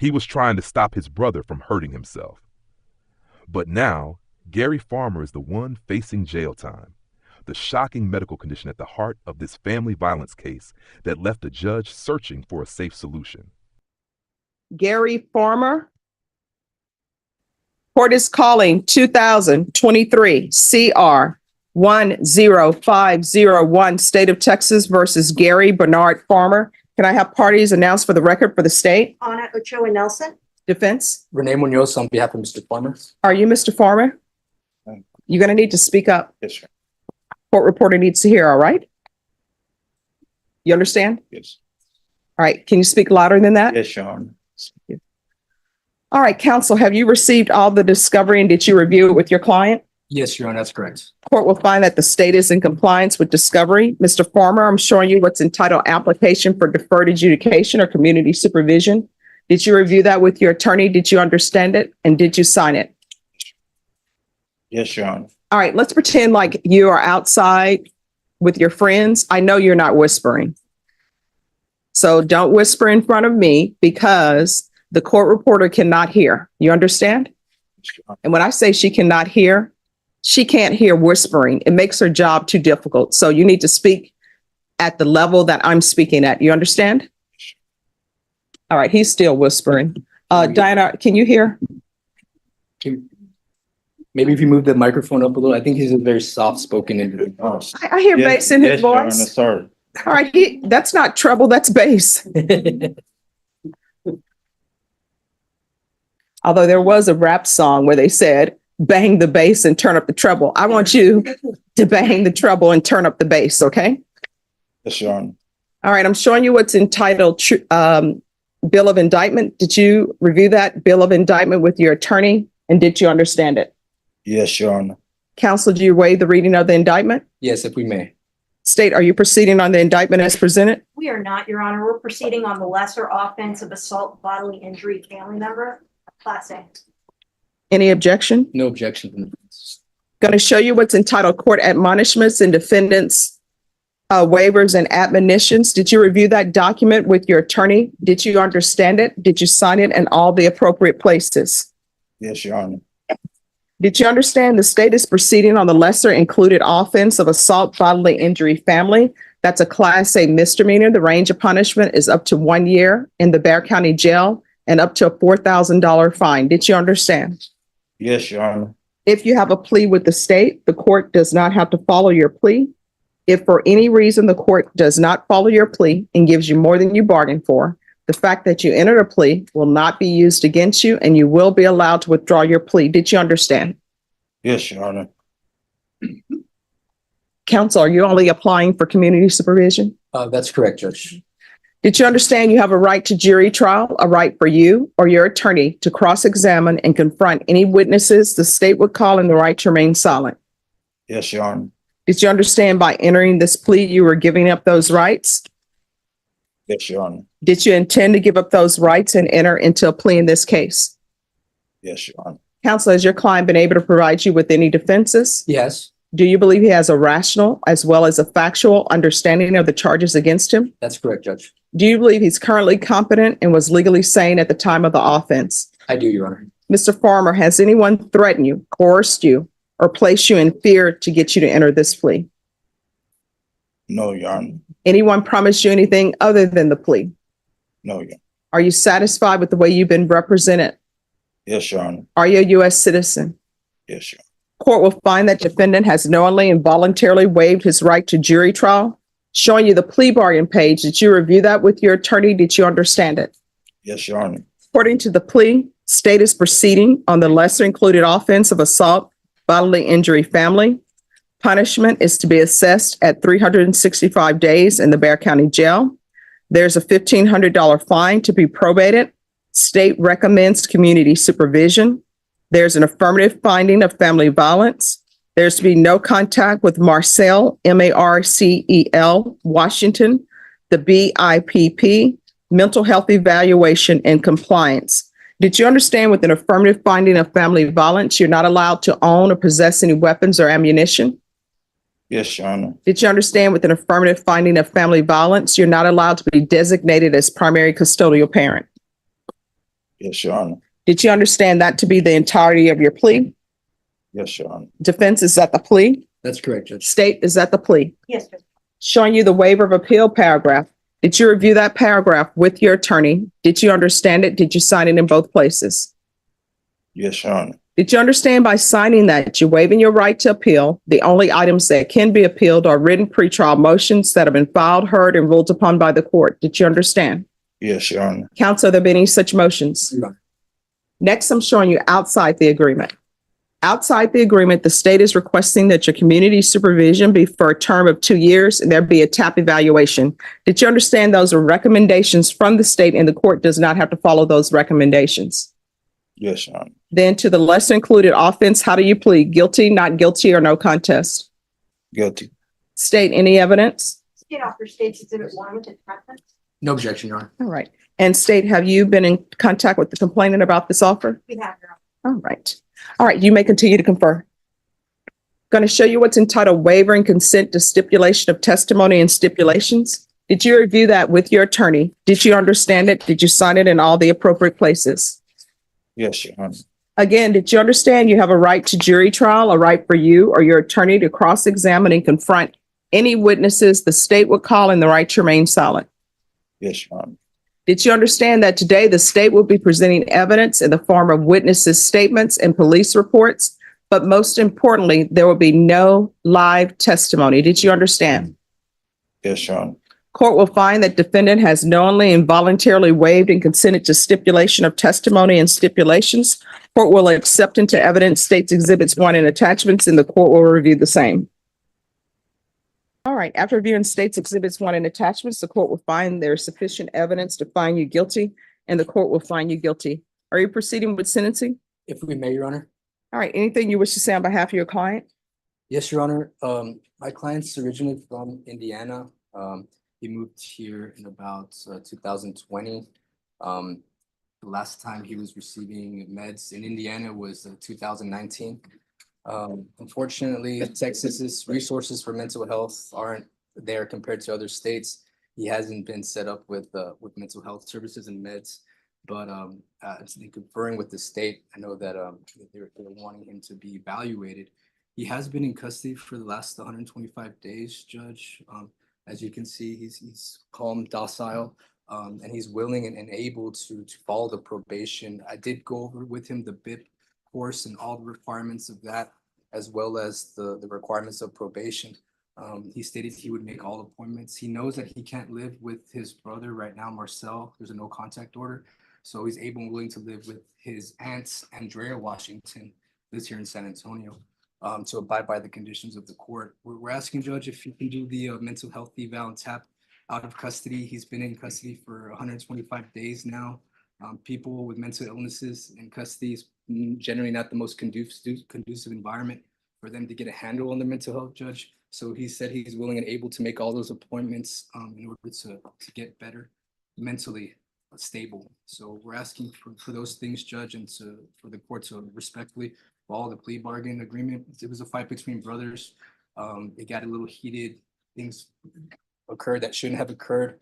He was trying to stop his brother from hurting himself. But now, Gary Farmer is the one facing jail time. The shocking medical condition at the heart of this family violence case that left a judge searching for a safe solution. Gary Farmer. Court is calling 2023 CR 10501, State of Texas versus Gary Bernard Farmer. Can I have parties announced for the record for the state? Anna Ochoa Nelson. Defense? Renee Munoz on behalf of Mr. Farmer. Are you Mr. Farmer? You're going to need to speak up. Yes, sir. Court reporter needs to hear, all right? You understand? Yes. All right. Can you speak louder than that? Yes, Your Honor. All right, counsel, have you received all the discovery and did you review it with your client? Yes, Your Honor, that's correct. Court will find that the state is in compliance with discovery. Mr. Farmer, I'm showing you what's entitled application for deferred adjudication or community supervision. Did you review that with your attorney? Did you understand it? And did you sign it? Yes, Your Honor. All right, let's pretend like you are outside with your friends. I know you're not whispering. So don't whisper in front of me because the court reporter cannot hear. You understand? And when I say she cannot hear, she can't hear whispering. It makes her job too difficult. So you need to speak at the level that I'm speaking at. You understand? All right, he's still whispering. Diana, can you hear? Maybe if you move the microphone up a little, I think he's a very soft-spoken individual. I hear bass in his Your Honor, voice. sorry. All right, that's not treble, that's bass. Although there was a rap song where they said, bang the bass and turn up the treble. I want you to bang the treble and turn up the bass, okay? Yes, Your Honor. All right, I'm showing you what's entitled Bill of Indictment. Did you review that Bill of Indictment with your attorney and did you understand it? Yes, Your Honor. Counsel, do you waive the reading of the indictment? Yes, if we may. State, are you proceeding on the indictment as presented? We are not, Your Honor. We're proceeding on the lesser offense of assault, bodily injury, family member, Class A. Any objection? No objection. Going to show you what's entitled Court Admonishments and Defendants Waivers and Admonitions. Did you review that document with your attorney? Did you understand it? Did you sign it in all the appropriate places? Yes, Your Honor. Did you understand the state is proceeding on the lesser included offense of assault, bodily injury, family? That's a Class A misdemeanor. The range of punishment is up to 1 year in the Bexar County Jail and up to a $4,000 fine. Did you understand? Yes, Your Honor. If you have a plea with the state, the court does not have to follow your plea. If for any reason the court does not follow your plea and gives you more than you bargained for, the fact that you entered a plea will not be used against you and you will be allowed to withdraw your plea. Did you understand? Yes, Your Honor. Counsel, are you only applying for community supervision? That's correct, Judge. Did you understand you have a right to jury trial, a right for you or your attorney to cross-examine and confront any witnesses the state would call and the right to remain silent? Yes, Your Honor. Did you understand by entering this plea, you were giving up those rights? Yes, Your Honor. Did you intend to give up those rights and enter into a plea in this case? Yes, Your Honor. Counsel, has your client been able to provide you with any defenses? Yes, Do you believe he has a rational as well as a factual understanding of the charges against him? that's correct, Judge. Do you believe he's currently competent and was legally sane at the time of the offense? I do, Your Honor. Mr. Farmer, has anyone threatened you, coerced you, or placed you in fear to get you to enter this plea? No, Your Honor. Anyone promised you anything other than the plea? No, Your Honor. Are you satisfied with the way you've been represented? Yes, Your Honor. Are you a U.S. citizen? Yes, Your Honor. Court will find that defendant has knowingly and voluntarily waived his right to jury trial. Showing you the plea bargain page. Did you review that with your attorney? Did you understand it? Yes, Your Honor. According to the plea, state is proceeding on the lesser included offense of assault, bodily injury, family. Punishment is to be assessed at 365 days in the Bexar County Jail. There's a $1,500 fine to be probated. State recommends community supervision. There's an affirmative finding of family violence. There's to be no contact with Marcel, Marcel, Washington, the BIPP, mental health evaluation and compliance. Did you understand with an affirmative finding of family violence, you're not allowed to own or possess any weapons or ammunition? Yes, Your Honor. Did you understand with an affirmative finding of family violence, you're not allowed to be designated as primary custodial parent? Yes, Your Honor. Did you understand that to be the entirety of your plea? Yes, Your Honor. Defense, is that the plea? That's correct, Judge. State, is that the plea? Yes, Judge. Showing you the waiver of appeal paragraph. Did you review that paragraph with your attorney? Did you understand it? Did you sign it in both places? Yes, Your Honor. Did you understand by signing that you're waiving your right to appeal? The only items that can be appealed are written pretrial motions that have been filed, heard, and ruled upon by the court. Did you understand? Yes, Your Honor. Counsel, have there been any such motions? Your Honor. Next, I'm showing you outside the agreement. Outside the agreement, the state is requesting that your community supervision be for a term of 2 years and there be a TAP evaluation. Did you understand those are recommendations from the state and the court does not have to follow those recommendations? Yes, Your Honor. Then to the lesser included offense, how do you plead? Guilty, not guilty, or no contest? Guilty. State, any evidence? State offer State's Exhibit 1 with attachments. No objection, Your Honor. All right. And state, have you been in contact with the complainant about this offer? We have, Your Honor. All right. All right, you may continue to confer. Going to show you what's entitled waiver and consent to stipulation of testimony and stipulations. Did you review that with your attorney? Did you understand it? Did you sign it in all the appropriate places? Yes, Your Honor. Again, did you understand you have a right to jury trial, a right for you or your attorney to cross-examine and confront any witnesses the state would call and the right to remain silent? Yes, Your Honor. Did you understand that today the state will be presenting evidence in the form of witnesses' statements and police reports? But most importantly, there will be no live testimony. Did you understand? Yes, Your Honor. Court will find that defendant has knowingly and voluntarily waived and consented to stipulation of testimony and stipulations. Court will accept into evidence State's Exhibits 1 and attachments, and the court will review the same. All right, after reviewing State's Exhibits 1 and attachments, the court will find there is sufficient evidence to find you guilty, and the court will find you guilty. Are you proceeding with sentencing? If we may, Your Honor. All right, anything you wish to say on behalf of your client? Yes, Your Honor. My client's originally from Indiana. He moved here in about 2020. The last time he was receiving meds in Indiana was 2019. Unfortunately, Texas's resources for mental health aren't there compared to other states. He hasn't been set up with mental health services and meds. But in conferring with the state, I know that they're wanting him to be evaluated. He has been in custody for the last 125 days, Judge. As you can see, he's calm, docile, and he's willing and able to follow the probation. I did go over with him the BIP course and all the requirements of that, as well as the requirements of probation. He stated he would make all appointments. He knows that he can't live with his brother right now, Marcel. There's a no contact order. So he's able and willing to live with his aunt, Andrea Washington, lives here in San Antonio, to abide by the conditions of the court. We're asking, Judge, if you can do the mental health eval and TAP out of custody. He's been in custody for 125 days now. People with mental illnesses in custody is generally not the most conducive environment for them to get a handle on their mental health, Judge. So he said he's willing and able to make all those appointments in order to get better mentally stable. So we're asking for those things, Judge, and for the court to respectfully follow the plea bargain agreement. It was a fight between brothers. It got a little heated. Things occurred that shouldn't have occurred,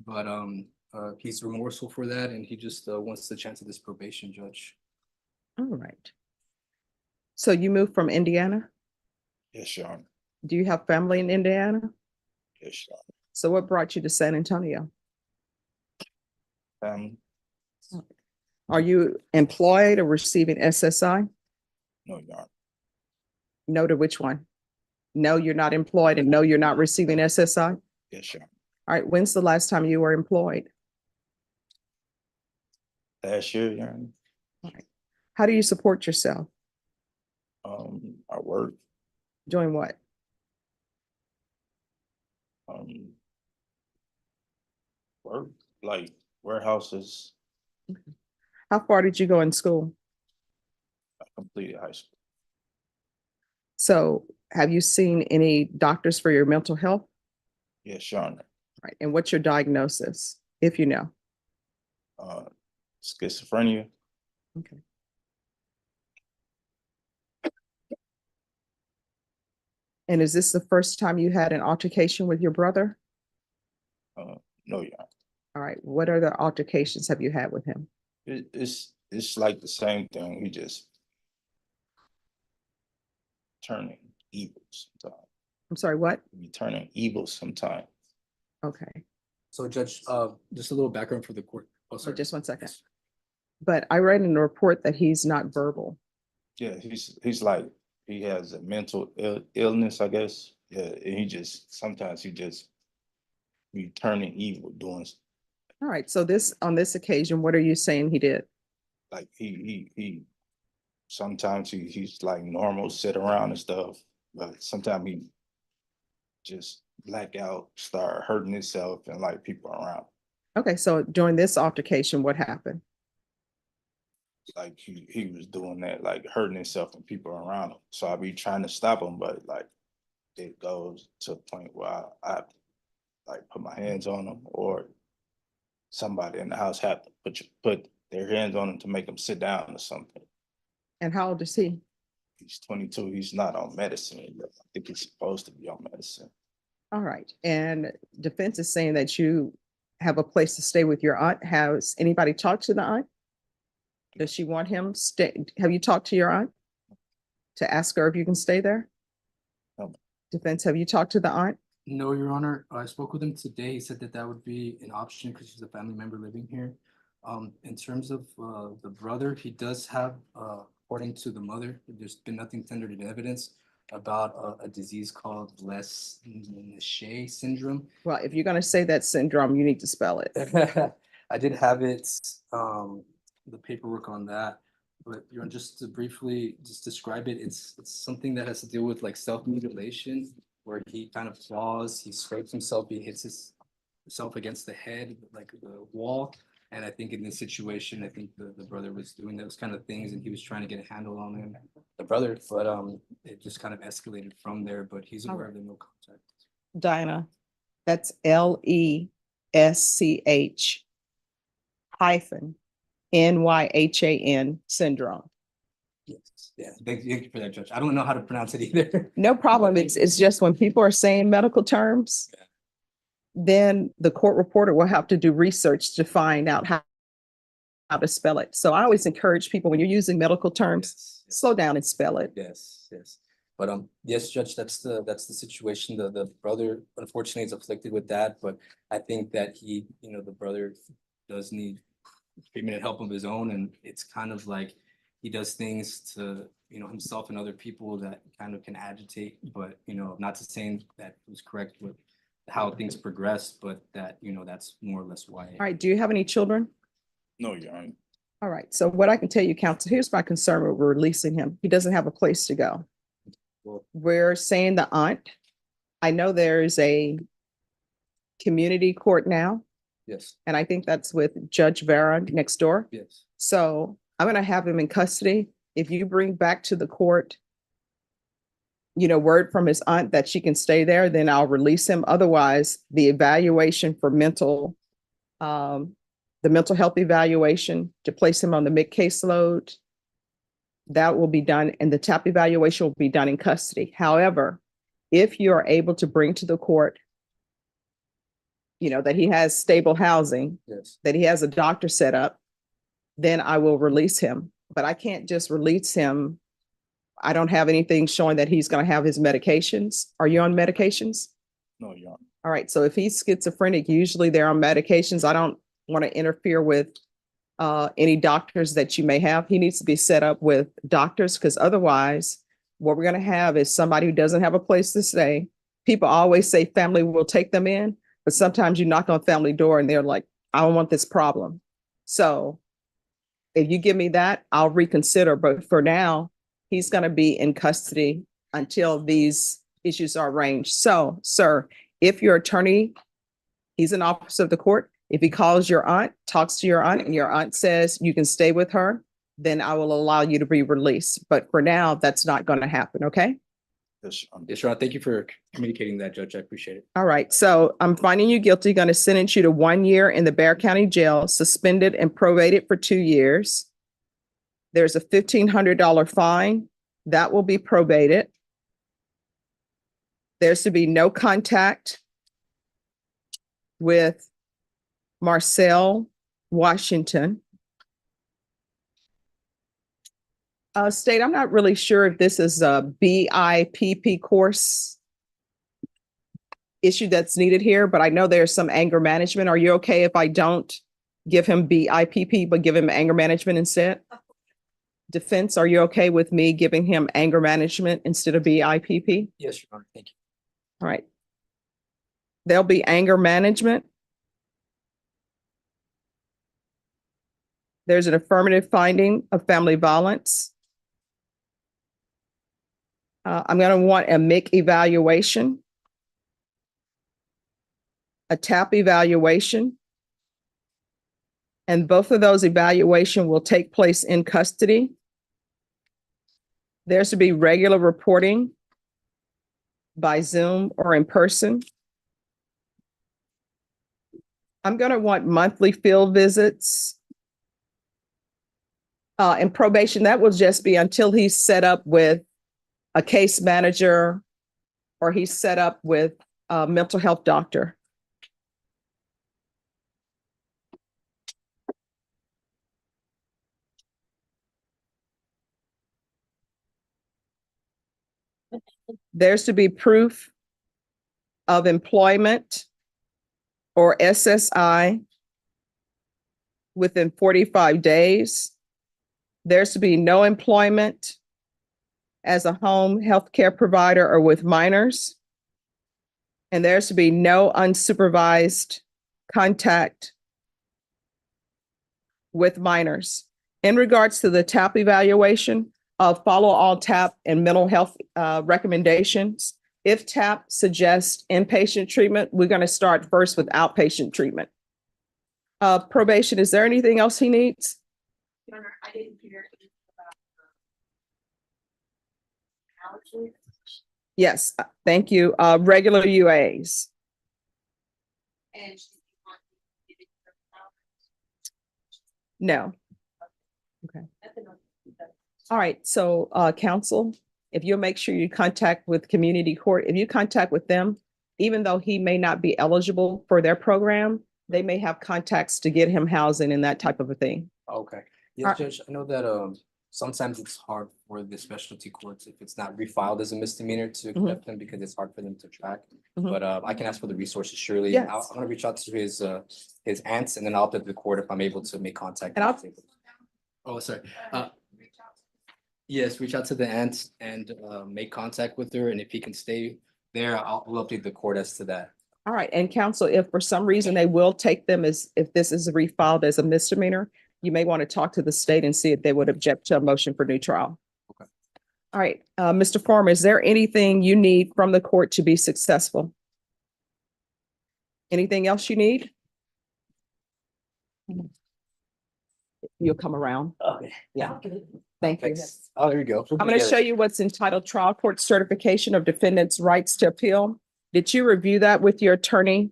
but he's remorseful for that, and he just wants the chance of this probation, Judge. All right. So you moved from Indiana? Yes, Your Honor. Do you have family in Indiana? Yes, Your Honor. So what brought you to San Antonio? Are you employed or receiving SSI? No, Your Honor. No to which one? No, you're not employed, and no, you're not receiving SSI? Yes, Your Honor. All right, when's the last time you were employed? Last year, Your Honor. All right. How do you support yourself? I work. Doing what? Work like warehouses. How far did you go in school? I completed high school. So have you seen any doctors for your mental health? Yes, Your Honor. Right. And what's your diagnosis, if you know? Schizophrenia. Okay. And is this the first time you had an altercation with your brother? No, Your Honor. All right. What other altercations have you had with him? It's like the same thing. He just turning evil sometimes. I'm sorry, what? He turning evil sometimes. Okay, So Judge, just a little background for the court. Oh, so sorry. just one second. Yes. But I read in the report that he's not verbal. Yeah, he's like he has a mental illness, I guess. Yeah, and he just sometimes he just be turning evil, doing All right, so on this occasion, what are you saying he did? like he sometimes he's like normal, sit around and stuff, but sometimes he just black out, start hurting himself and like people around. Okay, so during this altercation, what happened? Like he was doing that, like hurting himself and people around him. So I be trying to stop him, but like it goes to a point where I like put my hands on him, or somebody in the house have to put their hands on him to make him sit down or something. And how old is he? He's 22. He's not on medicine yet. I think he's supposed to be on medicine. All right, and defense is saying that you have a place to stay with your aunt. Has anybody talked to the aunt? Does she want him stay? Have you talked to your aunt to ask her if you can stay there? No. Defense, have you talked to the aunt? No, Your Honor, I spoke with him today. He said that that would be an option because she's a family member living here. In terms of the brother, he does have, according to the mother, there's been nothing tendered in evidence about a disease called Lesch-Nyhan Syndrome. Well, if you're going to say that syndrome, you need to spell it. I did have it, the paperwork on that, but you know, just to briefly just describe it, it's something that has to deal with like self-mutilation, where he kind of claws, he scrapes himself, he hits himself against the head, like the wall. And I think in this situation, I think the brother was doing those kind of things and he was trying to get a handle on him, the brother, but it just kind of escalated from there, but he's aware of the no contact. Diana, that's Lesch hyphen NYHAN syndrome. Yes, yeah, thank you for that, Judge. I don't know how to pronounce it either. No problem. It's just when people are saying medical terms, then the court reporter will have to do research to find out how to spell it. So I always encourage people, when you're using medical terms, Yes. slow down and spell it. Yes, yes. But yes, Judge, that's the situation. The brother unfortunately is afflicted with that, but I think that he, you know, the brother does need treatment and help of his own, and it's kind of like he does things to, you know, himself and other people that kind of can agitate, but you know, not to say that it was correct with how things progress, but that, you know, that's more or less why. All right, do you have any children? No, Your Honor. All right, so what I can tell you, counsel, here's my concern with releasing him. He doesn't have a place to go. Well, We're saying the aunt, I know there's a community court now, yes, and I think that's with Judge Vera next door. yes. So I'm gonna have him in custody. If you bring back to the court, you know, word from his aunt that she can stay there, then I'll release him. Otherwise, the evaluation for the mental health evaluation to place him on the mid caseload, that will be done, and the TAP evaluation will be done in custody. However, if you're able to bring to the court, you know, that he has stable housing, Yes. that he has a doctor set up, then I will release him. But I can't just release him. I don't have anything showing that he's going to have his medications. Are you on medications? No, Your Honor. All right. So if he's schizophrenic, usually they're on medications. I don't want to interfere with any doctors that you may have. He needs to be set up with doctors, because otherwise what we're going to have is somebody who doesn't have a place to stay. People always say family will take them in, but sometimes you knock on family door and they're like, I don't want this problem. So if you give me that, I'll reconsider. But for now, he's going to be in custody until these issues are arranged. So, sir, if your attorney, he's an officer of the court, if he calls your aunt, talks to your aunt, and your aunt says you can stay with her, then I will allow you to be released. But for now, that's not going to happen. Okay. Yes, Your Honor. Yes, Ron, thank you for communicating that, Judge. I appreciate it. All right. So I'm finding you guilty, going to sentence you to 1 year in the Bexar County Jail, suspended and probated for 2 years. There's a $1,500 fine that will be probated. There's to be no contact with Marcel Washington State, I'm not really sure if this is a BIPP course issue that's needed here, but I know there's some anger management. Are you okay if I don't give him BIPP, but give him anger management instead? Defense, are you okay with me giving him anger management instead of BIPP? Yes, Your Honor, thank you. All right. There'll be anger management. There's an affirmative finding of family violence. I'm going to want a MIC evaluation, a TAP evaluation, and both of those evaluations will take place in custody. There's to be regular reporting by Zoom or in person. I'm going to want monthly field visits. And probation, that will just be until he's set up with a case manager or he's set up with a mental health doctor. There's to be proof of employment or SSI within 45 days. There's to be no employment as a home health care provider or with minors. And there's to be no unsupervised contact with minors. In regards to the TAP evaluation, follow all TAP and mental health recommendations. If TAP suggests inpatient treatment, we're going to start first with outpatient treatment. Probation, is there anything else he needs? Your Honor, I didn't hear anything about allergies. Yes, thank you. Regular UAs. And No. All right, so counsel, if you'll make sure you contact with community court, if you contact with them, even though he may not be eligible for their program, they may have contacts to get him housing and that type of a thing. Okay, yes, Judge, I know that sometimes it's hard for the specialty courts if it's not refiled as a misdemeanor to accept them because it's hard for them to track. But I can ask for the resources surely. Yes. I'm gonna reach out to his aunts and then I'll update the court if I'm able to make contact. And I'll- Oh, sorry. Yes, reach out to the aunt and make contact with her, and if he can stay there, we'll update the court as to that. All right, and counsel, if for some reason they will take them as, if this is refiled as a misdemeanor, you may want to talk to the state and see if they would object to a motion for new trial. Okay. All right, Mr. Farmer, is there anything you need from the court to be successful? Anything else you need? You'll come around. Okay. Yeah, thank you. Thanks. Oh, there you go. I'm going to show you what's entitled Trial Court Certification of Defendant's Rights to Appeal. Did you review that with your attorney?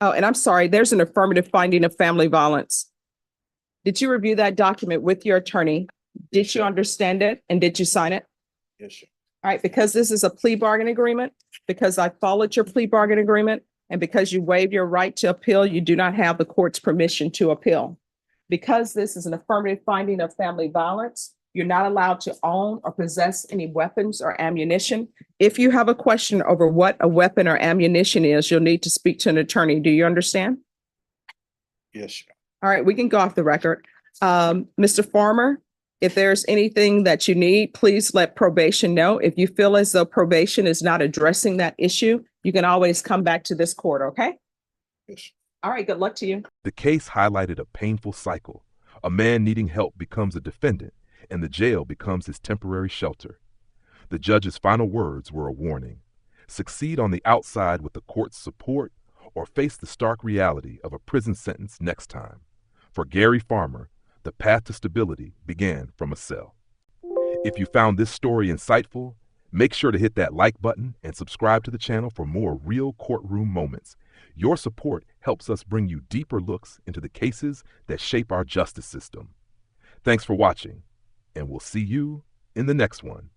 Oh, and I'm sorry, there's an affirmative finding of family violence. Did you review that document with your attorney? Did you understand it and did you sign it? Yes, sir. All right, because this is a plea bargain agreement, because I followed your plea bargain agreement, and because you waive your right to appeal, you do not have the court's permission to appeal. Because this is an affirmative finding of family violence, you're not allowed to own or possess any weapons or ammunition. If you have a question over what a weapon or ammunition is, you'll need to speak to an attorney. Do you understand? Yes, sir. All right, we can go off the record. Mr. Farmer, if there's anything that you need, please let probation know. If you feel as though probation is not addressing that issue, you can always come back to this court, okay? Yes, sir. All right, good luck to you. The case highlighted a painful cycle. A man needing help becomes a defendant, and the jail becomes his temporary shelter. The judge's final words were a warning. Succeed on the outside with the court's support, or face the stark reality of a prison sentence next time. For Gary Farmer, the path to stability began from a cell. If you found this story insightful, make sure to hit that like button and subscribe to the channel for more real courtroom moments. Your support helps us bring you deeper looks into the cases that shape our justice system. Thanks for watching, and we'll see you in the next one.